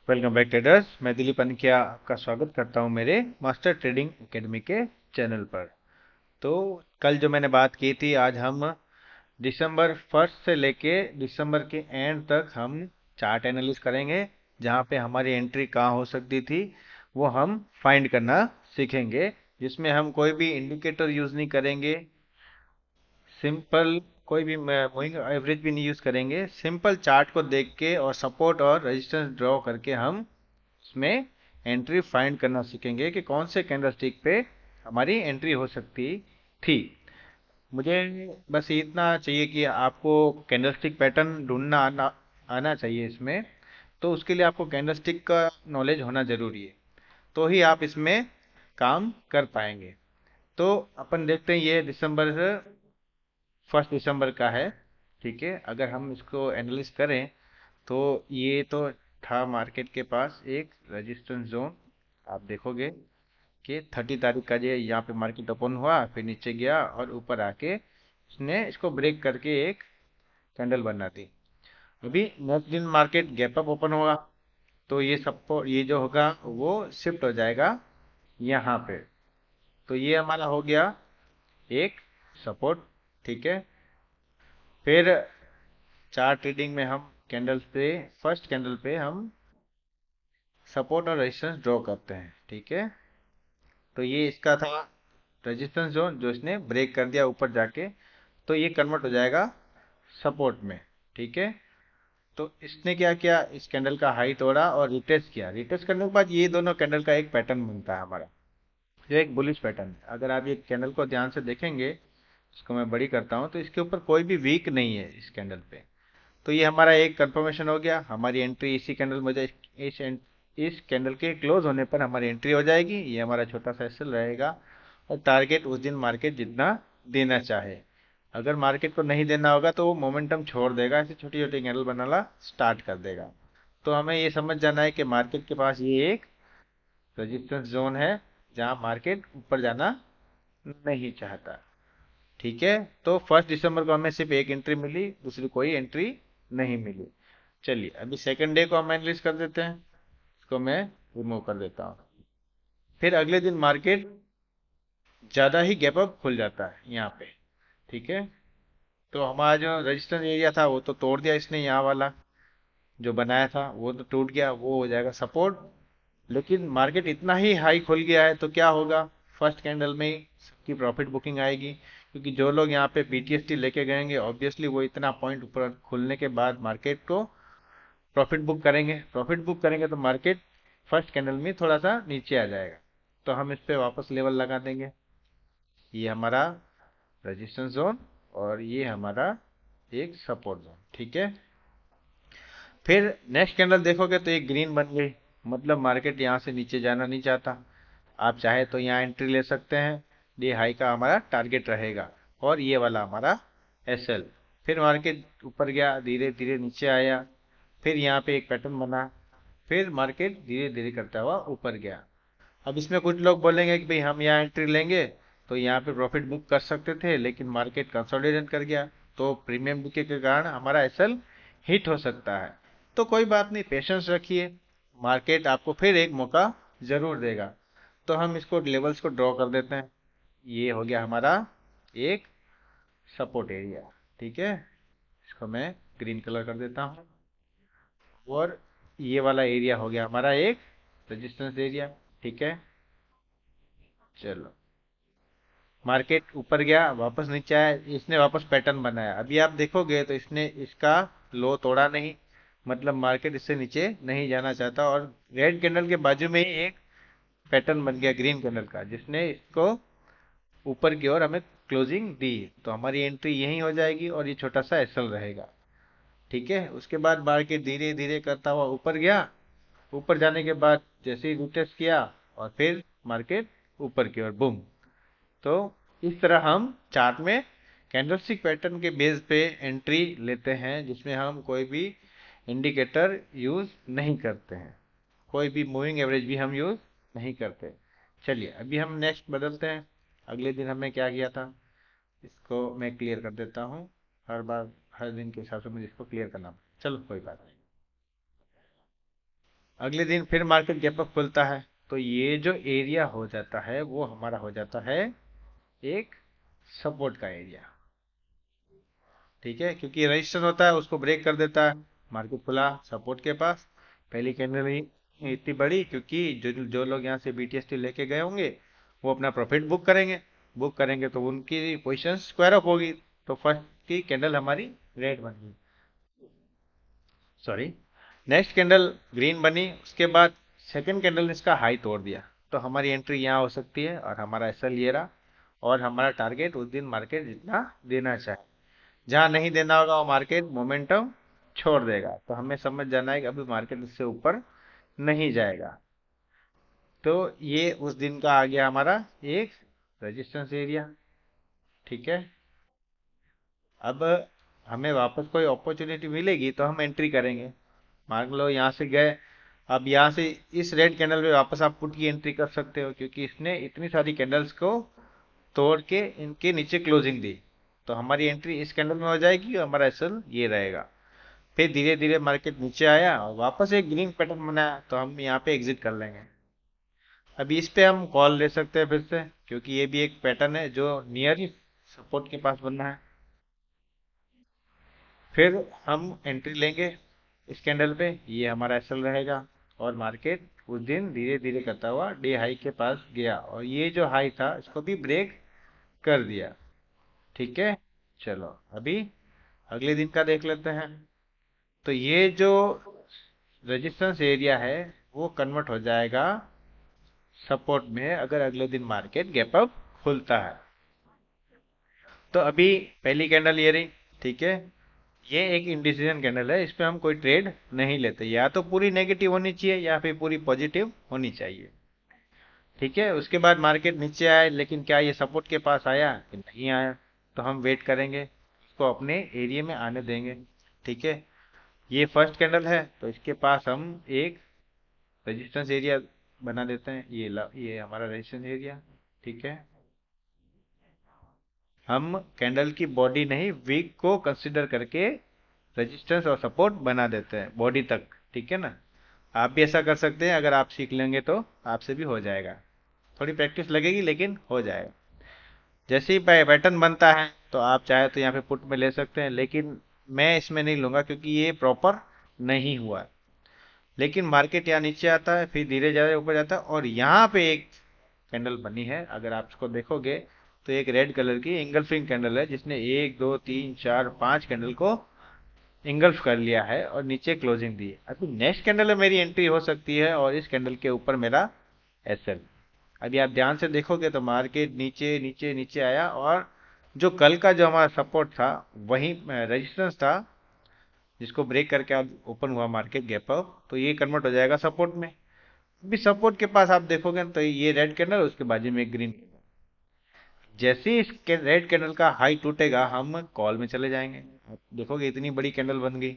Welcome back traders. मैं दिलीप पनकिया आपका स्वागत करता हूं मेरे मास्टर ट्रेडिंग एकेडमी के चैनल पर। तो कल जो मैंने बात की थी, आज हम दिसंबर फर्स्ट से लेके दिसंबर के एंड तक हम चार्ट एनालिसिस करेंगे। जहां पे हमारी एंट्री कहाँ हो सकती थी वो हम फाइंड करना सीखेंगे, जिसमें हम कोई भी इंडिकेटर यूज नहीं करेंगे। सिंपल कोई भी मूविंग एवरेज भी नहीं यूज करेंगे। सिंपल चार्ट को देख के और सपोर्ट और रेजिस्टेंस ड्रॉ करके हम इसमें एंट्री फाइंड करना सीखेंगे कि कौन से कैंडलस्टिक पे हमारी एंट्री हो सकती थी। मुझे बस इतना चाहिए कि आपको कैंडलस्टिक पैटर्न ढूंढना आना आना चाहिए इसमें। तो उसके लिए आपको कैंडलस्टिक का नॉलेज होना जरूरी है, तो ही आप इसमें काम कर पाएंगे। तो अपन देखते हैं, ये दिसंबर फर्स्ट दिसंबर का है। ठीक है, अगर हम इसको एनालिस करें तो ये तो था मार्केट के पास एक रेजिस्टेंस जोन। आप देखोगे कि 30 तारीख का जो यहाँ पे मार्केट ओपन हुआ, फिर नीचे गया और ऊपर आके इसने इसको ब्रेक करके एक कैंडल बना दी। अभी नेक्स्ट दिन मार्केट गैप अप ओपन होगा, तो ये सबको ये जो होगा वो शिफ्ट हो जाएगा यहाँ पे। तो ये हमारा हो गया एक सपोर्ट। ठीक है, फिर चार्ट ट्रेडिंग में हम कैंडल्स पे फर्स्ट कैंडल पे हम सपोर्ट और रेजिस्टेंस ड्रॉ करते हैं। ठीक है, तो ये इसका था रेजिस्टेंस जोन जो इसने ब्रेक कर दिया ऊपर जाके, तो ये कन्वर्ट हो जाएगा सपोर्ट में। ठीक है, तो इसने क्या किया, इस कैंडल का हाई तोड़ा और रिटेस्ट किया। रिटेस्ट करने के बाद ये दोनों कैंडल का एक पैटर्न बनता है हमारा, जो एक बुलिश पैटर्न है। अगर आप ये कैंडल को ध्यान से देखेंगे, इसको मैं बड़ी करता हूँ, तो इसके ऊपर कोई भी वीक नहीं है इस कैंडल पे। तो ये हमारा एक कंफर्मेशन हो गया। हमारी एंट्री इसी कैंडल में इस कैंडल के क्लोज होने पर हमारी एंट्री हो जाएगी। ये हमारा छोटा सा एसएल रहेगा और टारगेट उस दिन मार्केट जितना देना चाहे। अगर मार्केट को नहीं देना होगा तो वो मोमेंटम छोड़ देगा, ऐसे छोटी छोटी कैंडल बनाना स्टार्ट कर देगा। तो हमें ये समझ जाना है कि मार्केट के पास ये एक रेजिस्टेंस जोन है जहां मार्केट ऊपर जाना नहीं चाहता। ठीक है, तो फर्स्ट दिसंबर को हमें सिर्फ एक एंट्री मिली, दूसरी कोई एंट्री नहीं मिली। चलिए अभी सेकंड डे को हम एनालिस कर देते हैं। इसको मैं रिमूव कर देता हूँ। फिर अगले दिन मार्केट ज्यादा ही गैप अप खुल जाता है यहाँ पे। ठीक है, तो हमारा जो रजिस्टेंस एरिया था वो तो तोड़ दिया इसने, यहाँ वाला जो बनाया था वो तो टूट गया, वो हो जाएगा सपोर्ट। लेकिन मार्केट इतना ही हाई खुल गया है तो क्या होगा, फर्स्ट कैंडल में ही सबकी प्रॉफिट बुकिंग आएगी, क्योंकि जो लोग यहाँ पे बीटीएसटी लेके गएंगे ऑब्वियसली वो इतना पॉइंट ऊपर खुलने के बाद मार्केट को प्रॉफिट बुक करेंगे। प्रॉफिट बुक करेंगे तो मार्केट फर्स्ट कैंडल में थोड़ा सा नीचे आ जाएगा, तो हम इस पे वापस लेवल लगा देंगे। ये हमारा रेजिस्टेंस जोन और ये हमारा एक सपोर्ट जोन। ठीक है, फिर नेक्स्ट कैंडल देखोगे तो एक ग्रीन बन गई, मतलब मार्केट यहाँ से नीचे जाना नहीं चाहता। आप चाहे तो यहाँ एंट्री ले सकते हैं, ये हाई का हमारा टारगेट रहेगा और ये वाला हमारा एसएल। फिर मार्केट ऊपर गया, धीरे धीरे नीचे आया, फिर यहाँ पे एक पैटर्न बना, फिर मार्केट धीरे धीरे करता हुआ ऊपर गया। अब इसमें कुछ लोग बोलेंगे कि भाई हम यहाँ एंट्री लेंगे तो यहाँ पे प्रॉफिट बुक कर सकते थे, लेकिन मार्केट कंसोलिडेशन कर गया तो प्रीमियम बुके के कारण हमारा एसएल हिट हो सकता है। तो कोई बात नहीं, पेशेंस रखिए, मार्केट आपको फिर एक मौका जरूर देगा। तो हम इसको लेवल्स को ड्रॉ कर देते हैं। ये हो गया हमारा एक सपोर्ट एरिया। ठीक है, इसको मैं ग्रीन कलर कर देता हूँ। और ये वाला एरिया हो गया हमारा एक रेजिस्टेंस एरिया। ठीक है, चलो मार्केट ऊपर गया वापस नीचे आया, इसने वापस पैटर्न बनाया। अभी आप देखोगे तो इसने इसका लो तोड़ा नहीं, मतलब मार्केट इससे नीचे नहीं जाना चाहता, और रेड कैंडल के बाजू में ही एक पैटर्न बन गया ग्रीन कैंडल का, जिसने इसको ऊपर की ओर हमें क्लोजिंग दी। तो हमारी एंट्री यही हो जाएगी और ये छोटा सा एसएल रहेगा। ठीक है, उसके बाद मार्केट धीरे धीरे करता हुआ ऊपर गया। ऊपर जाने के बाद जैसे ही रिटेस्ट किया और फिर मार्केट ऊपर की ओर बूम। तो इस तरह हम चार्ट में कैंडलस्टिक पैटर्न के बेस पे एंट्री लेते हैं, जिसमें हम कोई भी इंडिकेटर यूज नहीं करते हैं, कोई भी मूविंग एवरेज भी हम यूज नहीं करते। चलिए अभी हम नेक्स्ट बदलते हैं। अगले दिन हमने क्या किया था, इसको मैं क्लियर कर देता हूँ। हर बार हर दिन के हिसाब से मुझे इसको क्लियर करना पड़ेगा। चलो कोई बात नहीं। अगले दिन फिर मार्केट गैप अप खुलता है, तो ये जो एरिया हो जाता है वो हमारा हो जाता है एक सपोर्ट का एरिया। ठीक है, क्योंकि रजिस्टेंस होता है उसको ब्रेक कर देता है, मार्केट खुला सपोर्ट के पास। पहली कैंडल ही इतनी बड़ी, क्योंकि जो जो लोग यहाँ से BTST लेके गए होंगे वो अपना प्रॉफिट बुक करेंगे तो उनकी पोजीशन स्क्वायर अप होगी। तो फर्स्ट की कैंडल हमारी रेड बन गई, सॉरी, नेक्स्ट कैंडल ग्रीन बनी। उसके बाद सेकंड कैंडल ने इसका हाई तोड़ दिया, तो हमारी एंट्री यहाँ हो सकती है और हमारा SL ये रहा। और हमारा टारगेट उस दिन मार्केट जितना देना चाहे, जहाँ नहीं देना होगा वो मार्केट मोमेंटम छोड़ देगा, तो हमें समझ जाना है कि अभी मार्केट इससे ऊपर नहीं जाएगा। तो ये उस दिन का आ गया हमारा एक रेजिस्टेंस एरिया। ठीक है, अब हमें वापस कोई अपॉर्चुनिटी मिलेगी तो हम एंट्री करेंगे। मान लो यहाँ से गए, अब यहाँ से इस रेड कैंडल में वापस आप पुट की एंट्री कर सकते हो, क्योंकि इसने इतनी सारी कैंडल्स को तोड़ के इनके नीचे क्लोजिंग दी। तो हमारी एंट्री इस कैंडल में हो जाएगी और हमारा एसएल ये रहेगा। फिर धीरे धीरे मार्केट नीचे आया और वापस एक ग्रीन पैटर्न बनाया, तो हम यहाँ पे एग्जिट कर लेंगे। अभी इस पे हम कॉल ले सकते हैं फिर से, क्योंकि ये भी एक पैटर्न है जो नियर ही सपोर्ट के पास बनना है। फिर हम एंट्री लेंगे इस कैंडल पे, ये हमारा एसएल रहेगा। और मार्केट उस दिन धीरे धीरे करता हुआ डे हाई के पास गया और ये जो हाई था इसको भी ब्रेक कर दिया। ठीक है, चलो अभी अगले दिन का देख लेते हैं। तो ये जो रेजिस्टेंस एरिया है वो कन्वर्ट हो जाएगा सपोर्ट में, अगर अगले दिन मार्केट गैप अप खुलता है। तो अभी पहली कैंडल ये रही। ठीक है, ये एक इंडिसीजन कैंडल है, इस पे हम कोई ट्रेड नहीं लेते, या तो पूरी नेगेटिव होनी चाहिए या फिर पूरी पॉजिटिव होनी चाहिए। ठीक है, उसके बाद मार्केट नीचे आया, लेकिन क्या ये सपोर्ट के पास आया कि नहीं आया, तो हम वेट करेंगे, उसको अपने एरिया में आने देंगे। ठीक है, ये फर्स्ट कैंडल है तो इसके पास हम एक रेजिस्टेंस एरिया बना देते हैं, ये हमारा रेजिस्टेंस एरिया। ठीक है, हम कैंडल की बॉडी नहीं वीक को कंसिडर करके रेजिस्टेंस और सपोर्ट बना देते हैं बॉडी तक। ठीक है ना, आप भी ऐसा कर सकते हैं, अगर आप सीख लेंगे तो आपसे भी हो जाएगा। थोड़ी प्रैक्टिस लगेगी लेकिन हो जाएगा। जैसे ही पैटर्न बनता है तो आप चाहे तो यहाँ पे पुट में ले सकते हैं, लेकिन मैं इसमें नहीं लूंगा क्योंकि ये प्रॉपर नहीं हुआ है। लेकिन मार्केट यहाँ नीचे आता है फिर धीरे धीरे ऊपर जाता है और यहाँ पे एक कैंडल बनी है, अगर आप इसको देखोगे तो एक रेड कलर की इंगल्फिंग कैंडल है, जिसने एक दो तीन चार पांच कैंडल को इंगल्फ कर लिया है और नीचे क्लोजिंग दी है। अभी नेक्स्ट कैंडल में मेरी एंट्री हो सकती है और इस कैंडल के ऊपर मेरा एसएल। अभी आप ध्यान से देखोगे तो मार्केट नीचे नीचे नीचे आया और जो कल का जो हमारा सपोर्ट था वही रेजिस्टेंस था, जिसको ब्रेक करके आज ओपन हुआ मार्केट गैप अप, तो ये कन्वर्ट हो जाएगा सपोर्ट में। अभी सपोर्ट के पास आप देखोगे तो ये रेड कैंडल, उसके बाजू में एक ग्रीन। जैसे ही इस रेड कैंडल का हाई टूटेगा हम कॉल में चले जाएंगे। आप देखोगे इतनी बड़ी कैंडल बन गई।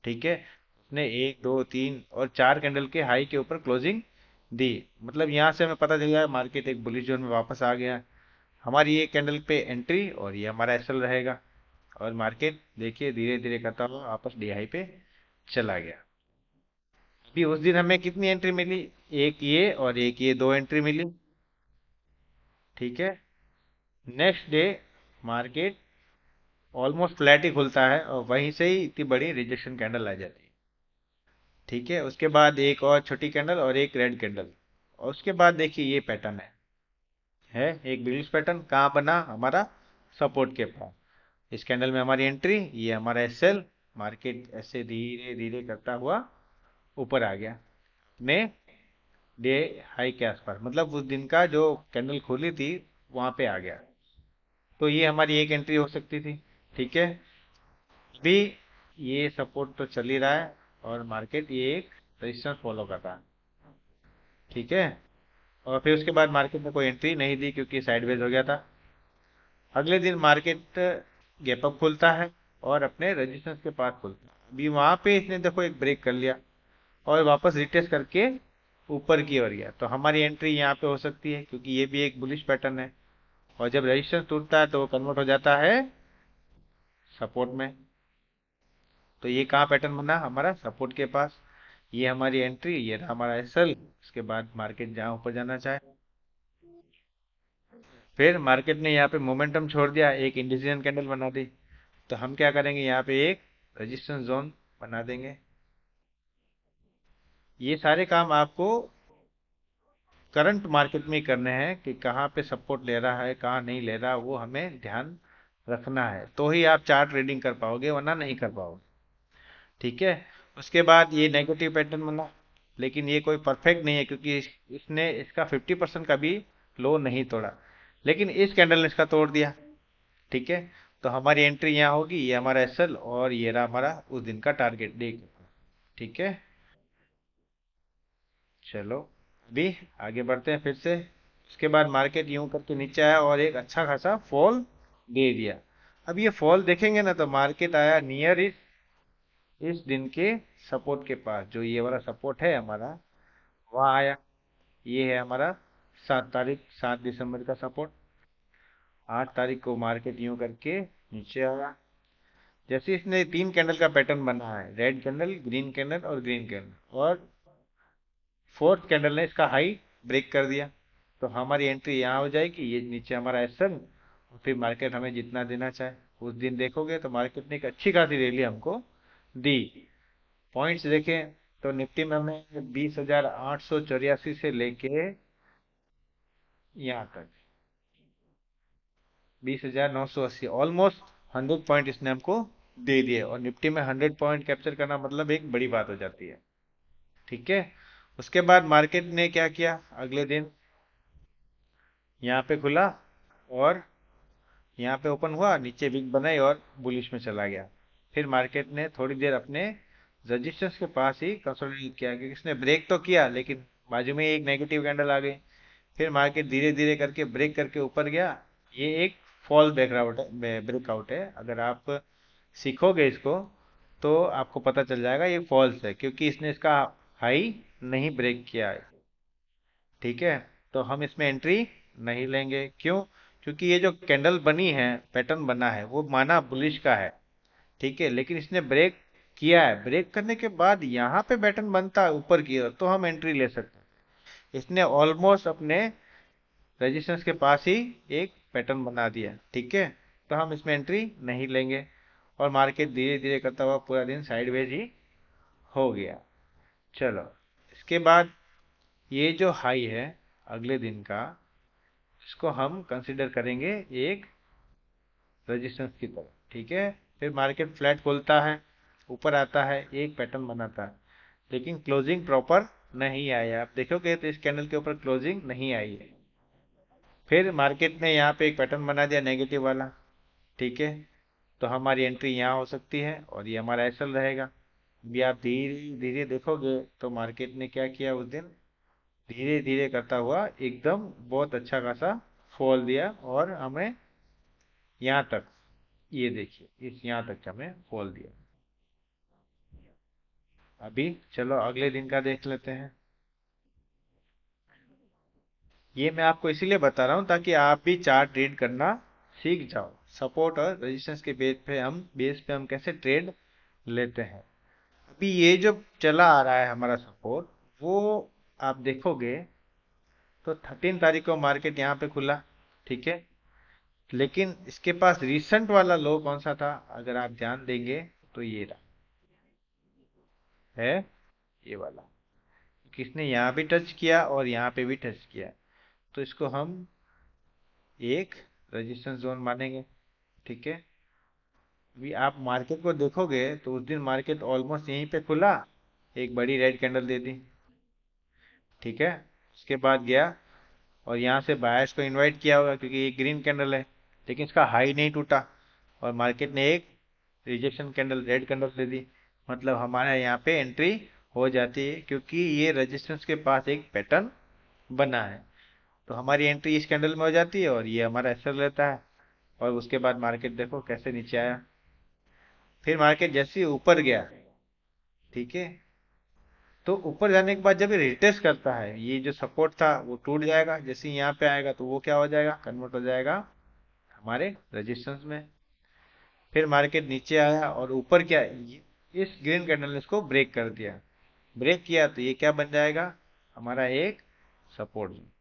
ठीक है, उसने एक दो तीन और चार कैंडल के हाई के ऊपर क्लोजिंग दी, मतलब यहाँ से हमें पता चल गया मार्केट एक बुलिश जोन में वापस आ गया। हमारी ये कैंडल पे एंट्री और ये हमारा एसएल रहेगा। और मार्केट देखिए धीरे धीरे करता हुआ वापस डी हाई पे चला गया। अभी उस दिन हमें कितनी एंट्री मिली, एक ये और एक ये, दो एंट्री मिली। ठीक है, next day market almost flat ही खुलता है और वहीं से ही इतनी बड़ी रिजेक्शन कैंडल आ जाती है। ठीक है, उसके बाद एक और छोटी कैंडल और एक रेड कैंडल, और उसके बाद देखिए ये पैटर्न है एक बिलिश पैटर्न कहाँ बना, हमारा सपोर्ट के पास। इस कैंडल में हमारी एंट्री, ये हमारा एसएल। मार्केट ऐसे धीरे धीरे करता हुआ ऊपर आ गया ने डे हाई के आसपास, मतलब उस दिन का जो कैंडल खोली थी वहां पे आ गया। तो ये हमारी एक एंट्री हो सकती थी। ठीक है, अभी ये सपोर्ट तो चल ही रहा है और मार्केट ये एक रेजिस्टेंस फॉलो कर रहा है। ठीक है, और फिर उसके बाद मार्केट ने कोई एंट्री नहीं दी क्योंकि साइडवेज हो गया था। अगले दिन मार्केट गैप अप खुलता है और अपने रेजिस्टेंस के पास खुलता है। अभी वहां पे इसने देखो एक ब्रेक कर लिया और वापस रिटेस्ट करके ऊपर की ओर गया, तो हमारी एंट्री यहाँ पे हो सकती है क्योंकि ये भी एक बुलिश पैटर्न है। और जब रेजिस्टेंस टूटता है तो वो कन्वर्ट हो जाता है सपोर्ट में। तो ये कहाँ पैटर्न बना, हमारा सपोर्ट के पास। ये हमारी एंट्री, ये रहा हमारा एसएल। उसके बाद मार्केट जहाँ ऊपर जाना चाहे, फिर मार्केट ने यहाँ पे मोमेंटम छोड़ दिया, एक इंडिसीजन कैंडल बना दी, तो हम क्या करेंगे, यहाँ पे एक रेजिस्टेंस जोन बना देंगे। ये सारे काम आपको करंट मार्केट में ही करने हैं कि कहाँ पे सपोर्ट ले रहा है कहाँ नहीं ले रहा, वो हमें ध्यान रखना है, तो ही आप चार्ट रीडिंग कर पाओगे, वरना नहीं कर पाओगे। ठीक है। उसके बाद ये नेगेटिव पैटर्न बना, लेकिन ये कोई परफेक्ट नहीं है, क्योंकि इसने इसका 50% का भी लो नहीं तोड़ा, लेकिन इस कैंडल ने इसका तोड़ दिया। ठीक है। तो हमारी एंट्री यहाँ होगी, ये हमारा एसएल और ये रहा हमारा उस दिन का टारगेट देख। ठीक है। चलो अभी आगे बढ़ते हैं फिर से। उसके बाद मार्केट यूं करके नीचे आया और एक अच्छा खासा फॉल दे दिया। अब ये फॉल देखेंगे ना, तो मार्केट आया नियर इस दिन के सपोर्ट के पास, जो ये वाला सपोर्ट है हमारा, वहाँ आया। ये है हमारा 7 तारीख, 7 दिसंबर का सपोर्ट। 8 तारीख को मार्केट यूं करके नीचे आया। जैसे इसने 3 कैंडल का पैटर्न बना है, रेड कैंडल, ग्रीन कैंडल और ग्रीन कैंडल, और फोर्थ कैंडल ने इसका हाई ब्रेक कर दिया, तो हमारी एंट्री यहाँ हो जाएगी, ये नीचे हमारा एसएल, और फिर मार्केट हमें जितना देना चाहे। उस दिन देखोगे तो मार्केट ने एक अच्छी खासी रैली हमको दी। पॉइंट्स देखें तो निफ्टी में हमें 20,884 से लेके यहाँ तक 20,980, ऑलमोस्ट 100 पॉइंट इसने हमको दे दिए, और निफ्टी में 100 पॉइंट कैप्चर करना मतलब एक बड़ी बात हो जाती है। ठीक है। उसके बाद मार्केट ने क्या किया, अगले दिन यहाँ पे खुला और यहाँ पे ओपन हुआ, नीचे विक बनाई और बुलिश में चला गया। फिर मार्केट ने थोड़ी देर अपने रजिस्टेंस के पास ही कंसोलिडेट किया, क्योंकि इसने ब्रेक तो किया, लेकिन बाजू में एक नेगेटिव कैंडल आ गई। फिर मार्केट धीरे धीरे करके ब्रेक करके ऊपर गया। ये एक फॉल ब्रेकआउट है, अगर आप सीखोगे इसको तो आपको पता चल जाएगा ये फॉल्स है, क्योंकि इसने इसका हाई नहीं ब्रेक किया है। ठीक है। तो हम इसमें एंट्री नहीं लेंगे, क्यों? क्योंकि ये जो कैंडल बनी है, पैटर्न बना है, वो माना बुलिश का है। ठीक है, लेकिन इसने ब्रेक किया है, ब्रेक करने के बाद यहाँ पे पैटर्न बनता है ऊपर की ओर, तो हम एंट्री ले सकते हैं। इसने ऑलमोस्ट अपने रेजिस्टेंस के पास ही एक पैटर्न बना दिया। ठीक है। तो हम इसमें एंट्री नहीं लेंगे, और मार्केट धीरे धीरे करता हुआ पूरा दिन साइडवेज ही हो गया। चलो, इसके बाद ये जो हाई है अगले दिन का, इसको हम कंसिडर करेंगे एक रेजिस्टेंस की तरह। ठीक है। फिर मार्केट फ्लैट खोलता है, ऊपर आता है, एक पैटर्न बनाता है, लेकिन क्लोजिंग प्रॉपर नहीं आया। आप देखोगे तो इस कैंडल के ऊपर क्लोजिंग नहीं आई है। फिर मार्केट ने यहाँ पे एक पैटर्न बना दिया नेगेटिव वाला। ठीक है। तो हमारी एंट्री यहाँ हो सकती है, और ये हमारा एसएल रहेगा। भी आप धीरे धीरे देखोगे तो मार्केट ने क्या किया उस दिन, धीरे धीरे करता हुआ एकदम बहुत अच्छा खासा फॉल दिया, और हमें यहाँ तक, ये देखिए इस यहाँ तक हमें फॉल दिया। अभी चलो अगले दिन का देख लेते हैं। ये मैं आपको इसीलिए बता रहा हूँ ताकि आप भी चार्ट रीड करना सीख जाओ। सपोर्ट और रेजिस्टेंस के बेस पे हम कैसे ट्रेड लेते हैं। अभी ये जो चला आ रहा है हमारा सपोर्ट, वो आप देखोगे तो 13 तारीख को मार्केट यहाँ पे खुला। ठीक है। लेकिन इसके पास रिसेंट वाला लो कौन सा था, अगर आप ध्यान देंगे तो ये रहा है, ये वाला। किसने यहाँ भी टच किया और यहाँ पे भी टच किया, तो इसको हम एक रेजिस्टेंस जोन मानेंगे। ठीक है। अभी आप मार्केट को देखोगे तो उस दिन मार्केट ऑलमोस्ट यहीं पे खुला, एक बड़ी रेड कैंडल दे दी। ठीक है। उसके बाद गया और यहाँ से बायर्स को इनवाइट किया होगा, क्योंकि ये ग्रीन कैंडल है, लेकिन इसका हाई नहीं टूटा, और मार्केट ने एक रिजेक्शन कैंडल, रेड कैंडल दे दी। मतलब हमारे यहाँ पे एंट्री हो जाती है, क्योंकि ये रेजिस्टेंस के पास एक पैटर्न बना है, तो हमारी एंट्री इस कैंडल में हो जाती है, और ये हमारा एसएल रहता है। और उसके बाद मार्केट देखो कैसे नीचे आया। फिर मार्केट जैसे ही ऊपर गया, ठीक है, तो ऊपर जाने के बाद जब ये रिटेस्ट करता है, ये जो सपोर्ट था वो टूट जाएगा, जैसे ही यहाँ पे आएगा तो वो क्या हो जाएगा, कन्वर्ट हो जाएगा हमारे रेजिस्टेंस में। फिर मार्केट नीचे आया और ऊपर क्या, इस ग्रीन कैंडल ने इसको ब्रेक कर दिया। ब्रेक किया तो ये क्या बन जाएगा, हमारा एक सपोर्ट जोन।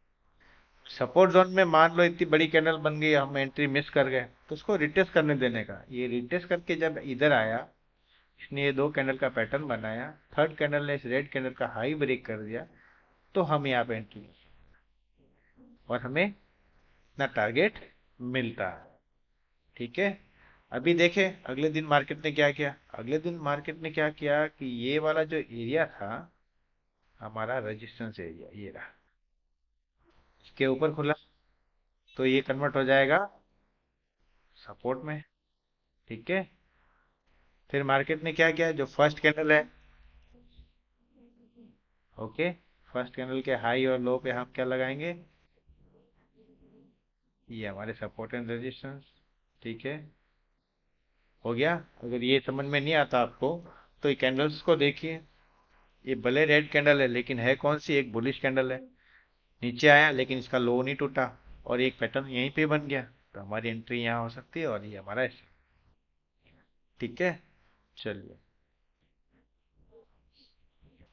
सपोर्ट जोन में मान लो इतनी बड़ी कैंडल बन गई, हम एंट्री मिस कर गए, तो उसको रिटेस्ट करने देने का। ये रिटेस्ट करके जब इधर आया, इसने ये दो कैंडल का पैटर्न बनाया, थर्ड कैंडल ने इस रेड कैंडल का हाई ब्रेक कर दिया, तो हम यहाँ पे एंट्री, और हमें अपना टारगेट मिलता है। ठीक है। अभी देखें अगले दिन मार्केट ने क्या किया। अगले दिन मार्केट ने क्या किया कि ये वाला जो एरिया था हमारा रेजिस्टेंस एरिया, ये रहा, इसके ऊपर खुला, तो ये कन्वर्ट हो जाएगा सपोर्ट में। ठीक है। फिर मार्केट ने क्या किया, जो फर्स्ट कैंडल है, ओके, फर्स्ट कैंडल के हाई और लो पे हम क्या लगाएंगे, ये हमारे सपोर्ट एंड रेजिस्टेंस। ठीक है, हो गया। अगर ये समझ में नहीं आता आपको, तो ये कैंडल्स को देखिए, ये भले रेड कैंडल है लेकिन है कौन सी, एक बुलिश कैंडल है। नीचे आया लेकिन इसका लो नहीं टूटा, और एक पैटर्न यहीं पे बन गया, तो हमारी एंट्री यहाँ हो सकती है, और ये हमारा ठीक है। चलिए,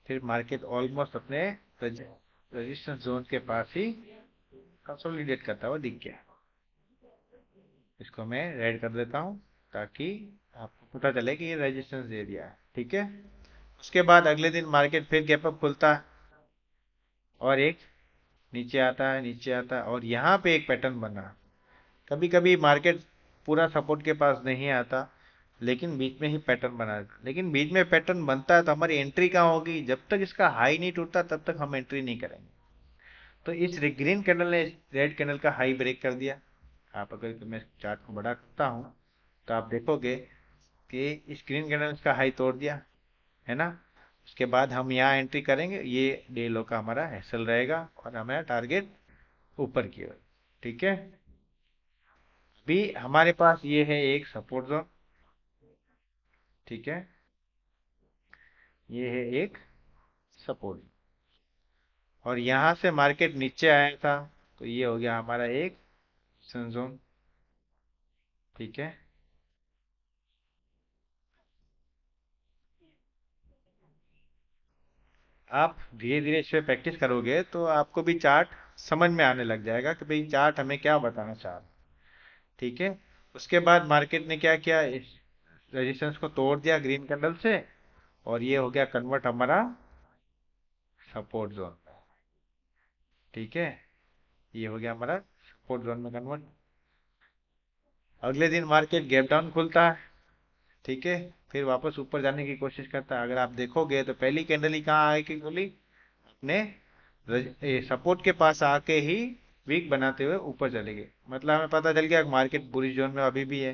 फिर मार्केट ऑलमोस्ट अपने रेजिस्टेंस जोन के पास ही कंसोलिडेट करता हुआ दिख गया। इसको मैं रेड कर देता हूँ, ताकि आपको पता चले कि ये रेजिस्टेंस एरिया है। ठीक है। उसके बाद अगले दिन मार्केट फिर गैप अप खुलता है, और एक नीचे आता है, नीचे आता है, और यहाँ पे एक पैटर्न बना। कभी कभी मार्केट पूरा सपोर्ट के पास नहीं आता, लेकिन बीच में ही पैटर्न बना देता। लेकिन बीच में पैटर्न बनता है तो हमारी एंट्री कहाँ होगी, जब तक इसका हाई नहीं टूटता तब तक हम एंट्री नहीं करेंगे। तो इस ग्रीन कैंडल ने रेड कैंडल का हाई ब्रेक कर दिया। आप अगर मैं चार्ट को बड़ा करता हूँ, तो आप देखोगे कि इस ग्रीन कैंडल ने इसका हाई तोड़ दिया, है ना। उसके बाद हम यहाँ एंट्री करेंगे, ये डे लो का हमारा एसएल रहेगा, और हमारा टारगेट ऊपर की ओर। ठीक है। अभी हमारे पास ये है एक सपोर्ट जोन। ठीक है, ये है एक सपोर्ट, और यहाँ से मार्केट नीचे आया था, तो ये हो गया हमारा एक सन जोन। ठीक है। आप धीरे धीरे इस पे प्रैक्टिस करोगे तो आपको भी चार्ट समझ में आने लग जाएगा कि भाई चार्ट हमें क्या बताना चाह रहा है। ठीक है। उसके बाद मार्केट ने क्या किया, इस रेजिस्टेंस को तोड़ दिया ग्रीन कैंडल से, और ये हो गया कन्वर्ट हमारा सपोर्ट जोन। ठीक है, ये हो गया हमारा सपोर्ट जोन में कन्वर्ट। अगले दिन मार्केट गैप डाउन खुलता है। ठीक है, फिर वापस ऊपर जाने की कोशिश करता है। अगर आप देखोगे तो पहली कैंडल ही कहाँ आके खुली, अपने सपोर्ट के पास आके ही वीक बनाते हुए ऊपर चले गए। मतलब हमें पता चल गया मार्केट बुलिश जोन में अभी भी है।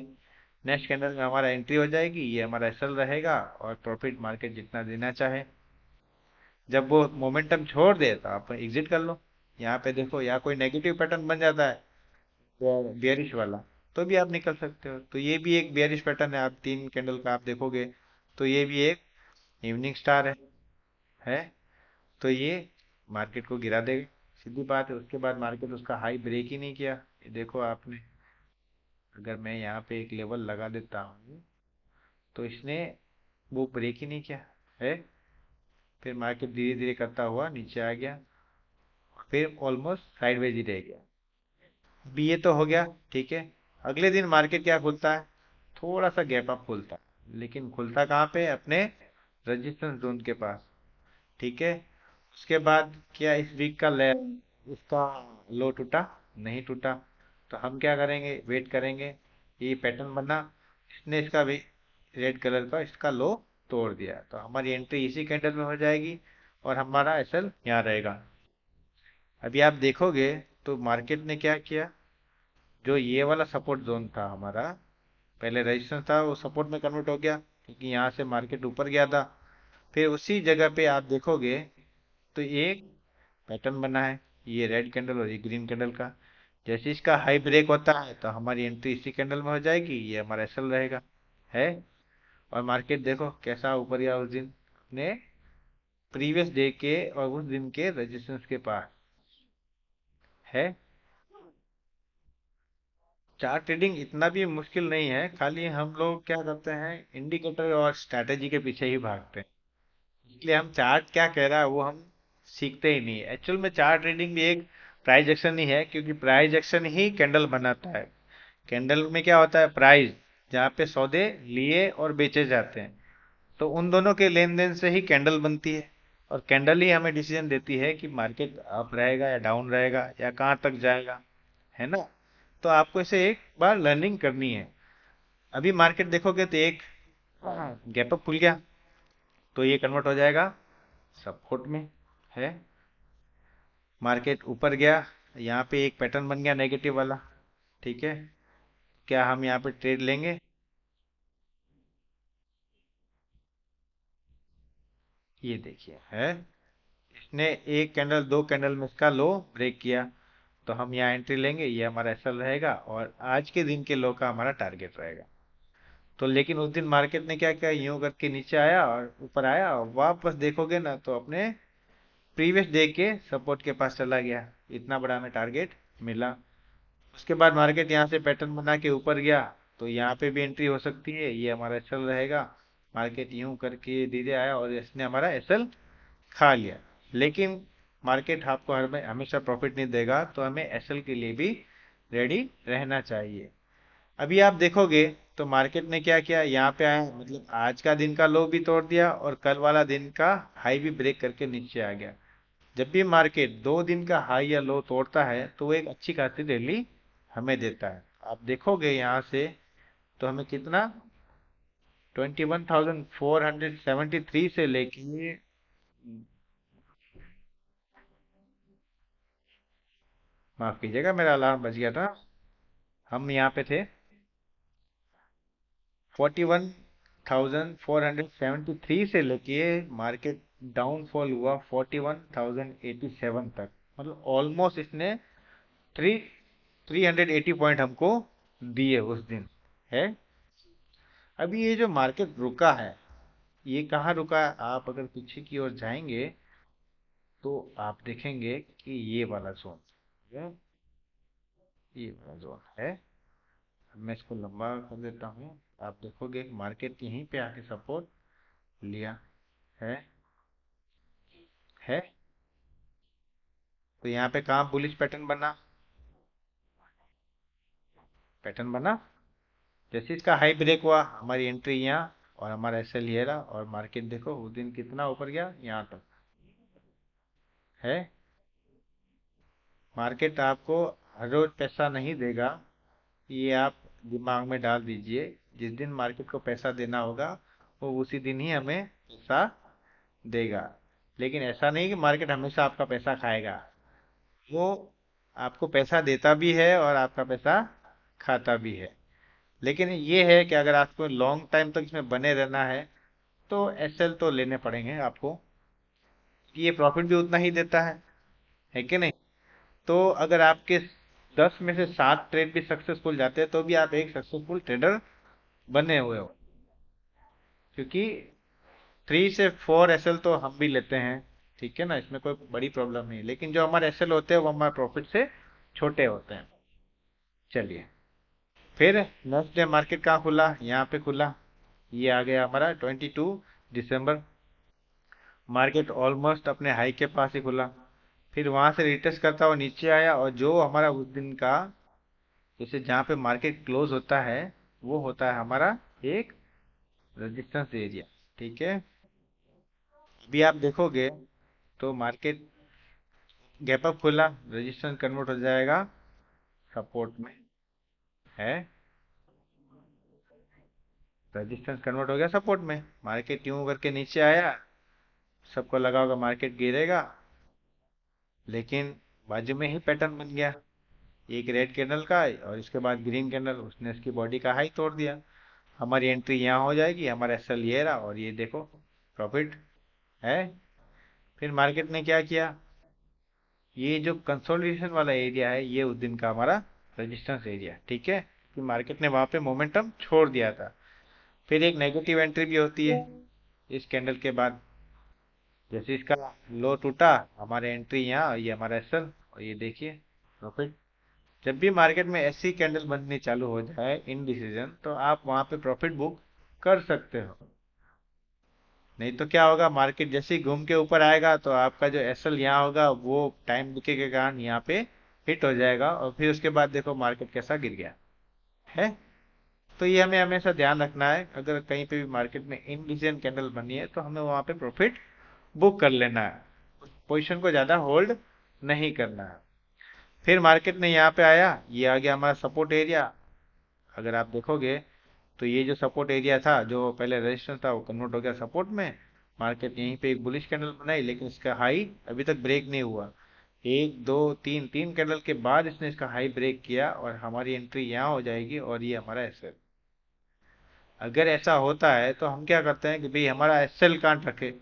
नेक्स्ट कैंडल में हमारा एंट्री हो जाएगी, ये हमारा एसएल रहेगा, और प्रॉफिट मार्केट जितना देना चाहे। जब वो मोमेंटम छोड़ दे तो आप एग्जिट कर लो। यहाँ पे देखो, यहाँ कोई नेगेटिव पैटर्न बन जाता है, बियरिश वाला, तो भी आप निकल सकते हो। तो ये भी एक बियरिश पैटर्न है, आप तीन कैंडल का आप देखोगे, तो ये भी एक इवनिंग स्टार है। तो ये मार्केट को गिरा देगा, सीधी बात है। उसके बाद मार्केट उसका हाई ब्रेक ही नहीं किया। ये देखो आपने, अगर मैं यहाँ पे एक लेवल लगा देता हूँ, तो इसने वो ब्रेक ही नहीं किया है। फिर मार्केट धीरे धीरे करता हुआ नीचे आ गया, फिर ऑलमोस्ट साइडवेज ही रह गया। अभी ये तो हो गया। ठीक है। अगले दिन मार्केट क्या खुलता है, थोड़ा सा गैप अप खुलता है, लेकिन खुलता कहाँ पे, अपने रेजिस्टेंस जोन के पास। ठीक है। उसके बाद क्या, इस वीक का ले इसका लो टूटा, नहीं टूटा, तो हम क्या करेंगे, वेट करेंगे। ये पैटर्न बना, इसने इसका भी रेड कलर का इसका लो तोड़ दिया, तो हमारी एंट्री इसी कैंडल में हो जाएगी, और हमारा एसएल यहाँ रहेगा। अभी आप देखोगे तो मार्केट ने क्या किया, जो ये वाला सपोर्ट जोन था हमारा, पहले रेजिस्टेंस था, वो सपोर्ट में कन्वर्ट हो गया, क्योंकि यहाँ से मार्केट ऊपर गया था। फिर उसी जगह पे आप देखोगे तो एक पैटर्न बना है, ये रेड कैंडल और ये ग्रीन कैंडल का। जैसे इसका हाई ब्रेक होता है तो हमारी एंट्री इसी कैंडल में हो जाएगी, ये हमारा एसएल रहेगा, है। और मार्केट देखो कैसा ऊपर गया उस दिन, अपने प्रीवियस डे के और उस दिन के रेजिस्टेंस के पास, है। चार्ट ट्रेडिंग इतना भी मुश्किल नहीं है, खाली हम लोग क्या करते हैं, इंडिकेटर और स्ट्रैटेजी के पीछे ही भागते हैं। इसलिए हम चार्ट क्या कह रहा है वो हम सीखते ही नहीं। एक्चुअल में चार्ट रीडिंग भी एक प्राइस एक्शन ही है, क्योंकि प्राइस एक्शन ही कैंडल बनाता है। कैंडल में क्या होता है, प्राइस जहाँ पे सौदे लिए और बेचे जाते हैं, तो उन दोनों के लेन देन से ही कैंडल बनती है। और कैंडल ही हमें डिसीजन देती है कि मार्केट अप रहेगा या डाउन रहेगा या कहाँ तक जाएगा, है ना। तो आपको इसे एक बार लर्निंग करनी है। अभी मार्केट देखोगे तो एक गैप अप खुल गया, तो ये कन्वर्ट हो जाएगा सपोर्ट में, है। मार्केट ऊपर गया, यहाँ पे एक पैटर्न बन गया नेगेटिव वाला, ठीक है। क्या हम यहाँ पे ट्रेड लेंगे? ये देखिए, है, इसने एक कैंडल दो कैंडल में इसका लो ब्रेक किया, तो हम यहाँ एंट्री लेंगे, ये हमारा एसएल रहेगा और आज के दिन के लो का हमारा टारगेट रहेगा। तो लेकिन उस दिन मार्केट ने क्या किया, यूं करके नीचे आया और ऊपर आया, और वापस देखोगे ना तो अपने प्रीवियस डे के सपोर्ट के पास चला गया। इतना बड़ा हमें टारगेट मिला। उसके बाद मार्केट यहाँ से पैटर्न बना के ऊपर गया, तो यहाँ पे भी एंट्री हो सकती है, ये हमारा एसएल रहेगा। मार्केट यूं करके धीरे आया और इसने हमारा एसएल खा लिया। लेकिन मार्केट आपको हमेशा प्रॉफिट नहीं देगा, तो हमें एसएल के लिए भी रेडी रहना चाहिए। अभी आप देखोगे तो मार्केट ने क्या किया, यहाँ पे आया, मतलब आज का दिन का लो भी तोड़ दिया और कल वाला दिन का हाई भी ब्रेक करके नीचे आ गया। जब भी मार्केट 2 दिन का हाई या लो तोड़ता है तो वो एक अच्छी खासी रैली हमें देता है। आप देखोगे यहाँ से तो हमें कितना, 21,473 से लेके, माफ कीजिएगा मेरा अलार्म बज गया था। हम यहाँ पे थे 41,473 से लेके मार्केट डाउनफॉल हुआ 41,087 तक। मतलब ऑलमोस्ट इसने थ्री 380 पॉइंट हमको दिए उस दिन, है। अभी ये जो मार्केट रुका है, ये कहाँ रुका है, आप अगर पीछे की ओर जाएंगे तो आप देखेंगे कि ये वाला जोन, ये वाला जोन है। मैं इसको लंबा कर देता हूँ। आप देखोगे मार्केट यहीं पे आके सपोर्ट लिया, है है तो यहाँ पे कहाँ बुलिश पैटर्न बना, पैटर्न बना। जैसे इसका हाई ब्रेक हुआ, हमारी एंट्री यहाँ और हमारा एसएल ये रहा, और मार्केट देखो उस दिन कितना ऊपर गया, यहाँ तक, है। मार्केट आपको हर रोज पैसा नहीं देगा, ये आप दिमाग में डाल दीजिए। जिस दिन मार्केट को पैसा देना होगा वो उसी दिन ही हमें पैसा देगा। लेकिन ऐसा नहीं कि मार्केट हमेशा आपका पैसा खाएगा। वो आपको पैसा देता भी है और आपका पैसा खाता भी है। लेकिन ये है कि अगर आपको लॉन्ग टाइम तक इसमें बने रहना है तो एसएल तो लेने पड़ेंगे आपको, कि ये प्रॉफिट भी उतना ही देता है कि नहीं। तो अगर आपके 10 में से 7 ट्रेड भी सक्सेसफुल जाते हैं तो भी आप एक सक्सेसफुल ट्रेडर बने हुए हो, क्योंकि 3 से 4 एसएल तो हम भी लेते हैं, ठीक है ना, इसमें कोई बड़ी प्रॉब्लम नहीं। लेकिन जो हमारे एसएल होते हैं वो हमारे प्रॉफिट से छोटे होते हैं। चलिए, फिर नेक्स्ट डे मार्केट कहाँ खुला, यहाँ पे खुला। ये आ गया हमारा 22 दिसंबर। मार्केट ऑलमोस्ट अपने हाई के पास ही खुला, फिर वहां से रिटेस्ट करता हुआ नीचे आया, और जो हमारा उस दिन का, जैसे जहाँ पे मार्केट क्लोज होता है वो होता है हमारा एक रेजिस्टेंस एरिया, ठीक है। अभी आप देखोगे तो मार्केट गैप अप खुला, रेजिस्टेंस कन्वर्ट हो जाएगा सपोर्ट में, है। रेजिस्टेंस कन्वर्ट हो गया सपोर्ट में, मार्केट यूं करके नीचे आया, सबको लगा होगा मार्केट गिरेगा, लेकिन बाजू में ही पैटर्न बन गया, एक रेड कैंडल का और इसके बाद ग्रीन कैंडल, उसने इसकी बॉडी का हाई तोड़ दिया। हमारी एंट्री यहाँ हो जाएगी, हमारा एसएल ये रहा, और ये देखो प्रॉफिट, है। फिर मार्केट ने क्या किया, ये जो कंसोलिडेशन वाला एरिया है ये उस दिन का हमारा रेजिस्टेंस एरिया, ठीक है, कि मार्केट ने वहां पे मोमेंटम छोड़ दिया था। फिर एक नेगेटिव एंट्री भी होती है इस कैंडल के बाद। जैसे इसका लो टूटा, हमारे एंट्री यहाँ, और ये हमारा एसएल, और ये देखिए प्रॉफिट। जब भी मार्केट में ऐसी कैंडल बननी चालू हो जाए इन डिसीजन, तो आप वहां पे प्रॉफिट बुक कर सकते हो। नहीं तो क्या होगा, मार्केट जैसे ही घूम के ऊपर आएगा तो आपका जो एसएल यहाँ होगा वो टाइम डिके के कारण यहाँ पे हिट हो जाएगा, और फिर उसके बाद देखो मार्केट कैसा गिर गया है। तो ये हमें हमेशा ध्यान रखना है, अगर कहीं पे भी मार्केट में इनडिसीजन कैंडल बनी है तो हमें वहां पे प्रॉफिट बुक कर लेना है, पोजीशन को ज्यादा होल्ड नहीं करना है। फिर मार्केट ने यहाँ पे आया, ये आ गया हमारा सपोर्ट एरिया। अगर आप देखोगे तो ये जो सपोर्ट एरिया था, जो पहले रेजिस्टेंस था, वो कन्वर्ट हो गया सपोर्ट में। मार्केट यहीं पे एक बुलिश कैंडल बनाई, लेकिन इसका हाई अभी तक ब्रेक नहीं हुआ। एक दो तीन, तीन कैंडल के बाद इसने इसका हाई ब्रेक किया और हमारी एंट्री यहाँ हो जाएगी, और ये हमारा एसएल। अगर ऐसा होता है तो हम क्या करते हैं कि भाई हमारा एसएल कांट रखे,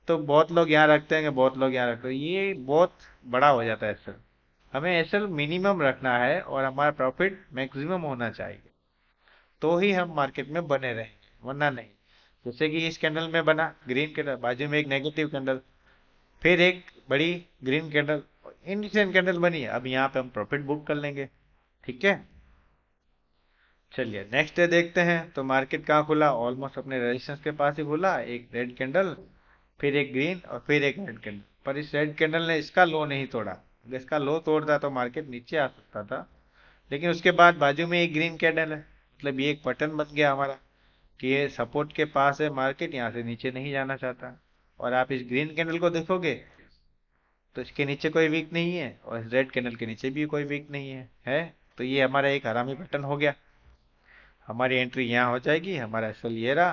तो बहुत लोग यहाँ रखते हैं कि बहुत लोग यहाँ रखते हैं, ये बहुत बड़ा हो जाता है एसएल। हमें एसएल मिनिमम रखना है और हमारा प्रॉफिट मैक्सिमम होना चाहिए, तो ही हम मार्केट में बने रहेंगे, वरना नहीं। जैसे कि इस कैंडल में बना ग्रीन कैंडल, बाजू में एक नेगेटिव कैंडल, फिर एक बड़ी ग्रीन कैंडल, इंडिसेंट कैंडल बनी, अब यहाँ पे हम प्रॉफिट बुक कर लेंगे। ठीक है, चलिए नेक्स्ट डे देखते हैं। तो मार्केट कहाँ खुला, ऑलमोस्ट अपने रेजिस्टेंस के पास ही खुला, एक रेड कैंडल, फिर एक ग्रीन, और फिर एक रेड कैंडल। पर इस रेड कैंडल ने इसका लो नहीं तोड़ा, अगर इसका लो तोड़ता तो मार्केट नीचे आ सकता था। लेकिन उसके बाद बाजू में एक ग्रीन कैंडल है, मतलब ये एक पैटर्न बन गया हमारा कि ये सपोर्ट के पास है, मार्केट यहाँ से नीचे नहीं जाना चाहता। और आप इस ग्रीन कैंडल को देखोगे तो इसके नीचे कोई वीक नहीं है, और इस रेड कैंडल के नीचे भी कोई वीक नहीं है। तो ये हमारा एक हरामी पैटर्न हो गया। हमारी एंट्री यहाँ हो जाएगी, हमारा एसएल ये रहा।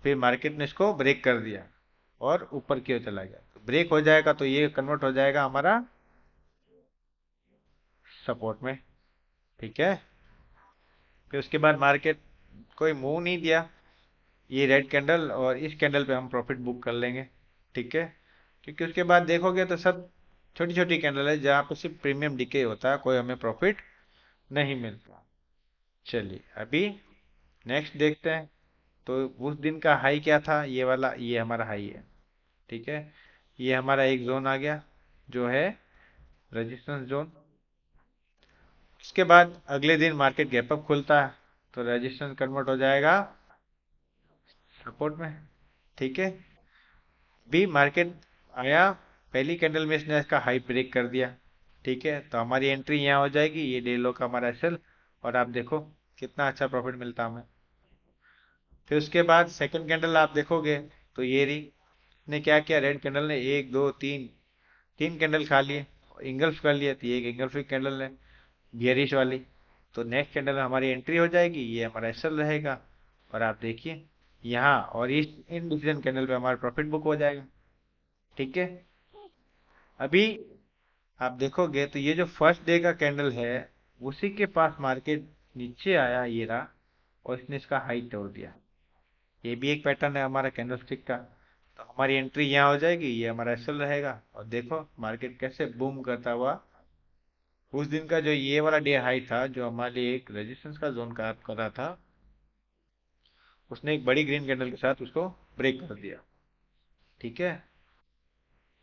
फिर मार्केट ने इसको ब्रेक कर दिया और ऊपर की ओर चला गया, तो ब्रेक हो जाएगा तो ये कन्वर्ट हो जाएगा हमारा सपोर्ट में। ठीक है, फिर उसके बाद मार्केट कोई मूव नहीं दिया, ये रेड कैंडल और इस कैंडल पे हम प्रॉफिट बुक कर लेंगे। ठीक है, क्योंकि उसके बाद देखोगे तो सब छोटी छोटी कैंडल है जहाँ पे सिर्फ प्रीमियम डिके होता है, कोई हमें प्रॉफिट नहीं मिलता। चलिए अभी नेक्स्ट देखते हैं। तो उस दिन का हाई क्या था, ये वाला, ये हमारा हाई है। ठीक है, ये हमारा एक जोन आ गया जो है रेजिस्टेंस जोन। उसके बाद अगले दिन मार्केट गैप अप खुलता है, तो रेजिस्टेंस कन्वर्ट हो जाएगा सपोर्ट में। ठीक है, भी मार्केट आया, पहली कैंडल में इसने इसका हाई ब्रेक कर दिया। ठीक है, तो हमारी एंट्री यहाँ हो जाएगी, ये डे लो का हमारा एसएल, और आप देखो कितना अच्छा प्रॉफिट मिलता हमें। फिर उसके बाद सेकंड कैंडल आप देखोगे तो ये रही, ने क्या किया, रेड कैंडल ने एक दो तीन, तीन कैंडल खा लिए, इंगल्फ कर लिए, तो ये एक इंगल्फिक कैंडल है बियरिश वाली। तो नेक्स्ट कैंडल में हमारी एंट्री हो जाएगी, ये हमारा एसएल रहेगा। और आप देखिए यहाँ, और इस इन डिसीजन कैंडल पे हमारा प्रॉफिट बुक हो जाएगा। ठीक है, अभी आप देखोगे तो ये जो फर्स्ट डे का कैंडल है, उसी के पास मार्केट नीचे आया, ये रहा, और इसने इसका हाई तोड़ दिया। ये भी एक पैटर्न है हमारा कैंडलस्टिक का। तो हमारी एंट्री यहाँ हो जाएगी, ये हमारा एसएल रहेगा, और देखो मार्केट कैसे बूम करता हुआ उस दिन का जो ये वाला डे हाई था, जो हमारे लिए एक रेजिस्टेंस का जोन काम कर रहा था, उसने एक बड़ी ग्रीन कैंडल के साथ उसको ब्रेक कर दिया। ठीक है,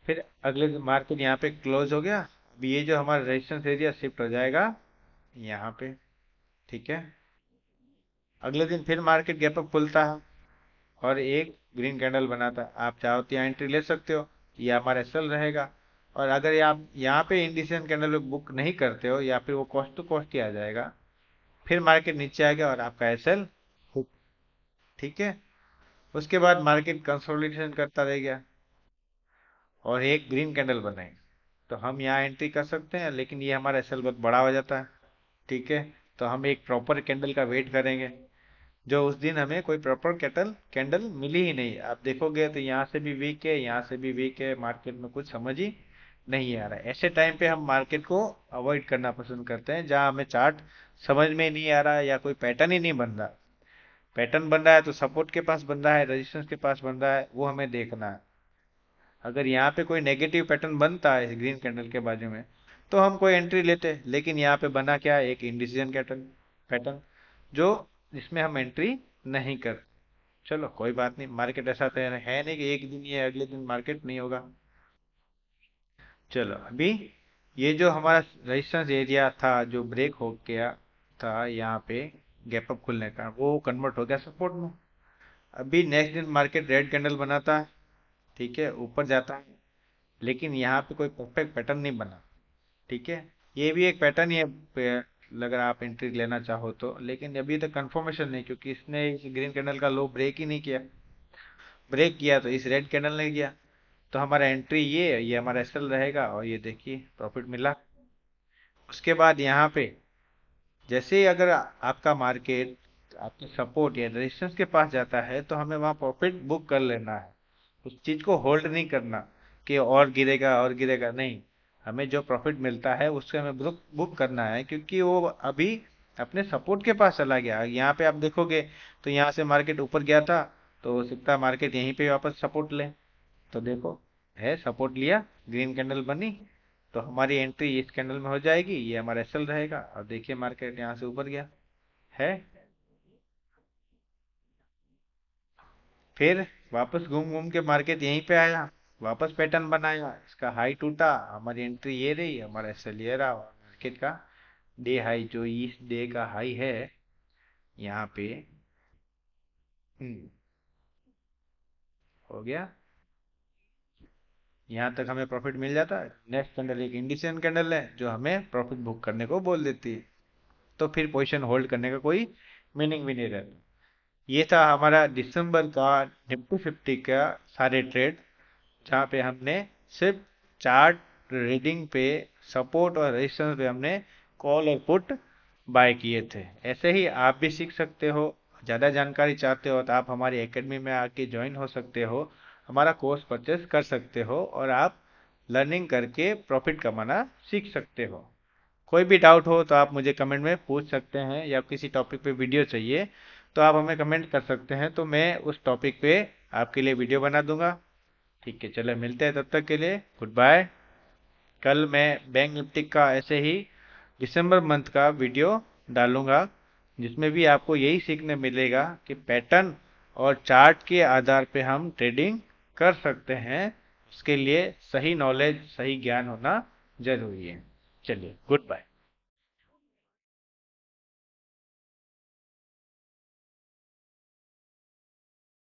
फिर अगले दिन मार्केट यहाँ पे क्लोज हो गया। अब ये जो हमारा रेजिस्टेंस एरिया शिफ्ट हो जाएगा यहाँ पे। ठीक है, अगले दिन फिर मार्केट गैप अप खुलता है और एक ग्रीन कैंडल बनाता है। आप चाहो तो यहाँ एंट्री ले सकते हो, ये हमारा एसएल रहेगा। और अगर ये आप यहाँ पे इंडिसेंट कैंडल बुक नहीं करते हो, या फिर वो कॉस्ट टू कॉस्ट ही आ जाएगा, फिर मार्केट नीचे आ गया और आपका एसएल। ठीक है, उसके बाद मार्केट कंसोलिडेशन करता रह गया और एक ग्रीन कैंडल बनाई, तो हम यहाँ एंट्री कर सकते हैं, लेकिन ये हमारा एसएल बहुत बड़ा हो जाता है। ठीक है, तो हम एक प्रॉपर कैंडल का वेट करेंगे, जो उस दिन हमें कोई प्रॉपर कैटल कैंडल मिली ही नहीं। आप देखोगे तो यहाँ से भी वीक है, यहाँ से भी वीक है, मार्केट में कुछ समझ ही नहीं आ रहा है। ऐसे टाइम पे हम मार्केट को अवॉइड करना पसंद करते हैं, जहाँ हमें चार्ट समझ में नहीं आ रहा है या कोई पैटर्न ही नहीं बन रहा। पैटर्न बन रहा है तो सपोर्ट के पास बन रहा है, रेजिस्टेंस के पास बन रहा है, वो हमें देखना है। अगर यहाँ पे कोई नेगेटिव पैटर्न बनता है इस ग्रीन कैंडल के बाजू में, तो हम कोई एंट्री लेते, लेकिन यहाँ पे बना क्या, एक इंडिसीजन पैटर्न पैटर्न, जो जिसमें हम एंट्री नहीं कर। चलो कोई बात नहीं, मार्केट ऐसा तो है नहीं कि एक दिन ये अगले दिन मार्केट नहीं होगा। चलो अभी ये जो हमारा रेजिस्टेंस एरिया था जो ब्रेक हो गया था यहाँ पे गैप अप खुलने का, वो कन्वर्ट हो गया सपोर्ट में। अभी नेक्स्ट दिन मार्केट रेड कैंडल बनाता है, ठीक है, ऊपर जाता है, लेकिन यहाँ पे कोई परफेक्ट पैटर्न नहीं बना, ठीक है। ये भी एक पैटर्न ही है अगर आप एंट्री लेना चाहो तो, लेकिन अभी तक कंफर्मेशन नहीं, क्योंकि इसने इस ग्रीन कैंडल का लो ब्रेक ही नहीं किया। ब्रेक किया तो इस रेड कैंडल ने किया, तो हमारा एंट्री ये हमारा एसएल रहेगा, और ये देखिए प्रॉफिट मिला। उसके बाद यहाँ पे जैसे ही अगर आपका मार्केट आपके सपोर्ट या रेजिस्टेंस के पास जाता है, तो हमें वहाँ प्रॉफिट बुक कर लेना है। उस चीज को होल्ड नहीं करना कि और गिरेगा नहीं। हमें जो प्रॉफिट मिलता है उससे हमें बुक बुक करना है, क्योंकि वो अभी अपने सपोर्ट के पास चला गया। यहाँ पे आप देखोगे तो यहाँ से मार्केट ऊपर गया था, तो हो सकता है मार्केट यहीं पे वापस सपोर्ट ले। तो देखो, है सपोर्ट लिया, ग्रीन कैंडल बनी, तो हमारी एंट्री इस कैंडल में हो जाएगी, ये हमारा एसएल रहेगा। और देखिए मार्केट यहाँ से ऊपर गया है, फिर वापस घूम घूम के मार्केट यहीं पे आया, वापस पैटर्न बनाया, इसका हाई टूटा, हमारी एंट्री ये रही, हमारा एसएल ये रहा। मार्केट का डे हाई जो इस डे का हाई है यहाँ पे, हो गया। यहाँ तक हमें प्रॉफिट मिल जाता है। नेक्स्ट कैंडल एक इंडिसियन कैंडल है जो हमें प्रॉफिट बुक करने को बोल देती है, तो फिर पोजीशन होल्ड करने का कोई मीनिंग भी नहीं रहता। ये था हमारा दिसंबर का निफ्टी 50 का सारे ट्रेड, जहाँ पे हमने सिर्फ चार्ट रीडिंग पे, सपोर्ट और रेजिस्टेंस पे हमने कॉल और पुट बाय किए थे। ऐसे ही आप भी सीख सकते हो। ज़्यादा जानकारी चाहते हो तो आप हमारी एकेडमी में आके ज्वाइन हो सकते हो, हमारा कोर्स परचेस कर सकते हो, और आप लर्निंग करके प्रॉफिट कमाना सीख सकते हो। कोई भी डाउट हो तो आप मुझे कमेंट में पूछ सकते हैं, या किसी टॉपिक पे वीडियो चाहिए तो आप हमें कमेंट कर सकते हैं, तो मैं उस टॉपिक पे आपके लिए वीडियो बना दूंगा। ठीक है, चलो मिलते हैं, तब तक के लिए गुड बाय। कल मैं बैंक निफ्टी का ऐसे ही दिसंबर मंथ का वीडियो डालूंगा, जिसमें भी आपको यही सीखने मिलेगा कि पैटर्न और चार्ट के आधार पे हम ट्रेडिंग कर सकते हैं। उसके लिए सही नॉलेज, सही ज्ञान होना जरूरी है। चलिए, गुड बाय।